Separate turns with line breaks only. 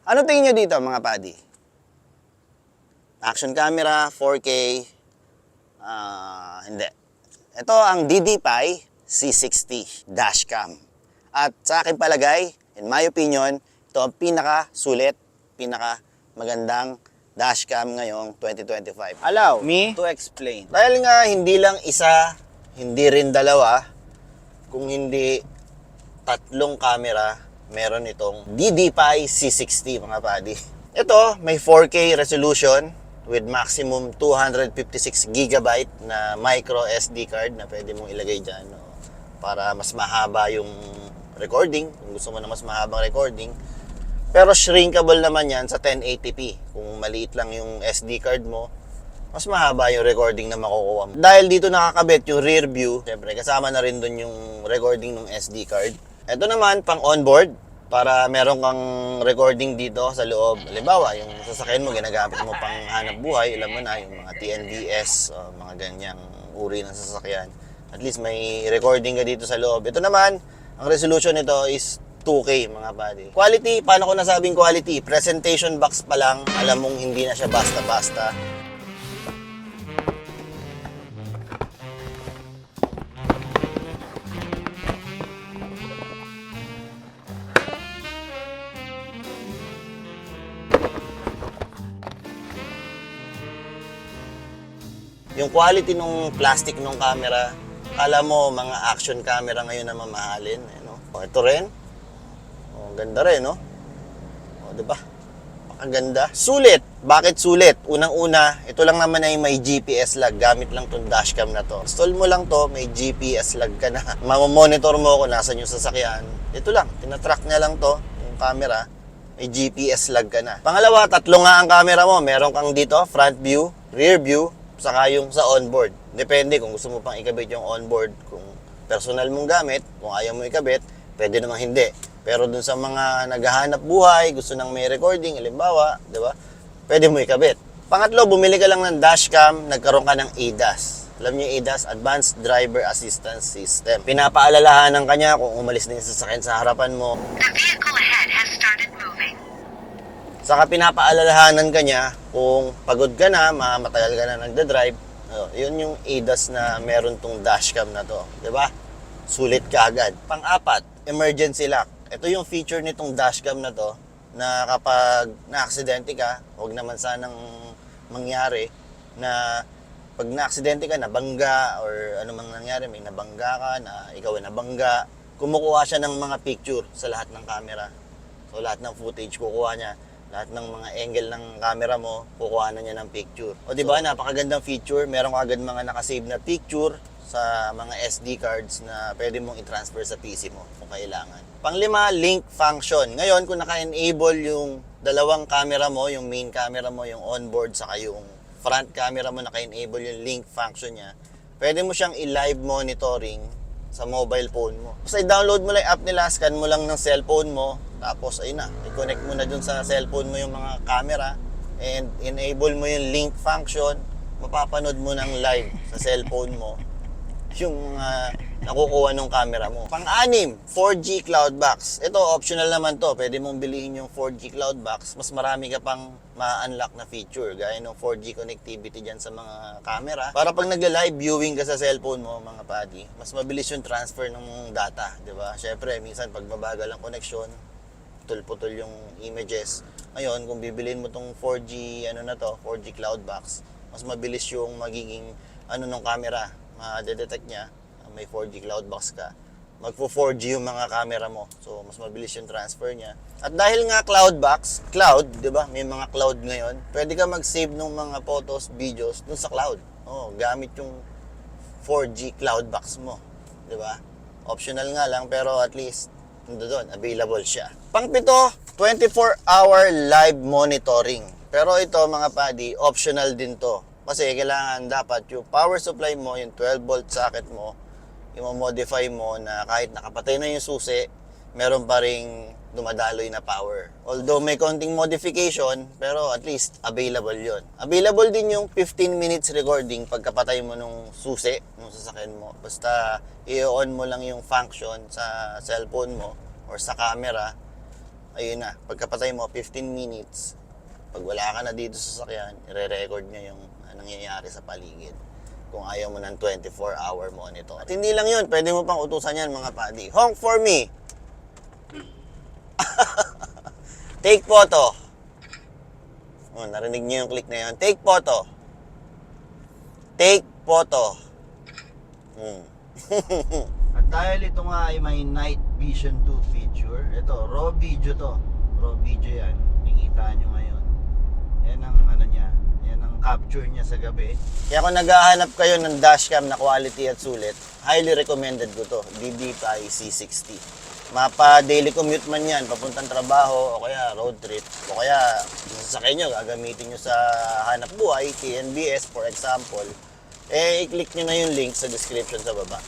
Ano tingin nyo dito mga buddy? Action camera, 4K, hindi. Ito ang DDPi C60 dashcam. At sa akin palagay, in my opinion, ito ang pinaka-sulit, pinaka-magandang dashcam ngayong 2025. Allow me to explain. Dahil nga hindi lang isa, hindi rin dalawa, kung hindi tatlong camera, meron itong DDPi C60 mga buddy. Ito, may 4K resolution with maximum 256GB na micro SD card na pwede mong ilagay dyan, no? Para mas mahaba yung recording, kung gusto mo na mas mahabang recording. Pero shrinkable naman yan sa 1080p. Kung maliit lang yung SD card mo, mas mahaba yung recording na makukuha mo. Dahil dito nakakabit yung rear view, syempre kasama na rin dun yung recording ng SD card. Ito naman, pang onboard, para meron kang recording dito sa loob. Halimbawa, yung sasakyan mo, ginagamit mo pang hanap buhay, alam mo na, yung mga TNVS, mga ganyang uri ng sasakyan. At least may recording ka dito sa loob. Ito naman, ang resolution nito is 2K mga buddy. Quality, paano ko nasabing quality? Presentation box pa lang, alam mong hindi na siya basta-basta. Yung quality ng plastic ng camera, akala mo mga action camera ngayon na mamahalin. No? Ito rin. Ganda rin, no? Di ba? Pakaganda. Sulit. Bakit sulit? Unang-una, ito lang naman ay may GPS lag. Gamit lang tong dashcam na to. Install mo lang to, may GPS lag ka na. Mamamonitor mo kung nasan yung sasakyan. Ito lang. Tinatrack niya lang to, yung camera. May GPS lag ka na. Pangalawa, tatlo nga ang camera mo. Meron kang dito, front view, rear view, saka yung sa onboard. Depende kung gusto mo pang ikabit yung onboard, kung personal mong gamit, kung ayaw mo ikabit, pwede namang hindi. Pero dun sa mga naghahanap buhay, gusto nang may recording, halimbawa, di ba? Pwede mo ikabit. Pangatlo, bumili ka lang ng dashcam, nagkaroon ka ng ADAS. Alam niyo ADAS, Advanced Driver Assistance System. Pinapaalalahanan ka niya kung umalis na yung sasakyan sa harapan mo.
The vehicle ahead has started moving.
Saka pinapaalalahanan ka niya kung pagod ka na, matagal ka na nagda-drive. Yun yung ADAS na meron tong dashcam na to. Diba? Sulit ka agad. Pang-apat, emergency lock. Ito yung feature nitong dashcam na to, na kapag na-aksidente ka, huwag naman sanang mangyari na pag na-aksidente ka, nabangga, or ano mang nangyari, may nabangga ka, na ikaw ay nabangga, kumukuha siya ng mga picture sa lahat ng camera. So lahat ng footage kukuha niya. Lahat ng mga angle ng camera mo, kukuha na niya ng picture. O diba, napakagandang feature. Meron ka agad mga nakasave na picture sa mga SD cards na pwede mong i-transfer sa PC mo kung kailangan. Panglima, link function. Ngayon, kung naka-enable yung dalawang camera mo, yung main camera mo, yung onboard, saka yung front camera mo, naka-enable yung link function niya, pwede mo siyang i-live monitoring sa mobile phone mo. Basta i-download mo lang yung app nila, scan mo lang ng cellphone mo, tapos ayun na, i-connect mo na dun sa cellphone mo yung mga camera and enable mo yung link function, mapapanood mo ng live sa cellphone mo yung nakukuha ng camera mo. Pang-anim, 4G Cloud Box. Ito, optional naman to. Pwede mong bilihin yung 4G Cloud Box. Mas marami ka pang ma-unlock na feature, gaya ng 4G connectivity dyan sa mga camera. Para pag nag-live viewing ka sa cellphone mo, mga buddy, mas mabilis yung transfer ng data, di ba? Syempre, minsan pag mabagal ang connection, putol-putol yung images. Ngayon, kung bibilin mo tong 4G, 4G Cloud Box, mas mabilis yung magiging ng camera. Ma-detect niya, may 4G cloud box ka, magpo-4G yung mga camera mo. So, mas mabilis yung transfer niya. At dahil nga cloud box, cloud, di ba? May mga cloud ngayon. Pwede ka mag-save ng mga photos, videos dun sa cloud. Gamit yung 4G cloud box mo. Di ba? Optional nga lang, pero at least, doon, available siya. Pang-pito, 24-hour live monitoring. Pero ito, mga buddy, optional din to. Kasi kailangan dapat yung power supply mo, yung 12-volt socket mo, i-modify mo na kahit nakapatay na yung susi, meron pa ring dumadaloy na power. Although may konting modification, pero at least available yon. Available din yung 15 minutes recording pagkapatay mo nung susi, nung sasakyan mo. Basta i-on mo lang yung function sa cellphone mo or sa camera, ayun na, pagkapatay mo, 15 minutes, pag wala ka na dito sa sasakyan, i-record niya yung nangyayari sa paligid. Kung ayaw mo ng 24-hour monitor. At hindi lang yun, pwede mo pang utusan yan mga padi. Honk for me! Take photo. Oh, narinig niyo yung click na yun. Take photo. Take photo. At dahil ito nga ay may night vision 2 feature, ito, raw video to. Raw video yan. Nakikita nyo ngayon. Yan ang ano niya. Yan ang capture niya sa gabi. Kaya kung naghahanap kayo ng dashcam na quality at sulit, highly recommended ko to. DD5 C60. Mapa daily commute man yan, papuntang trabaho, o kaya road trip, o kaya sasakay nyo, gagamitin nyo sa hanap buhay, TNBS for example, i-click nyo na yung link sa description sa baba.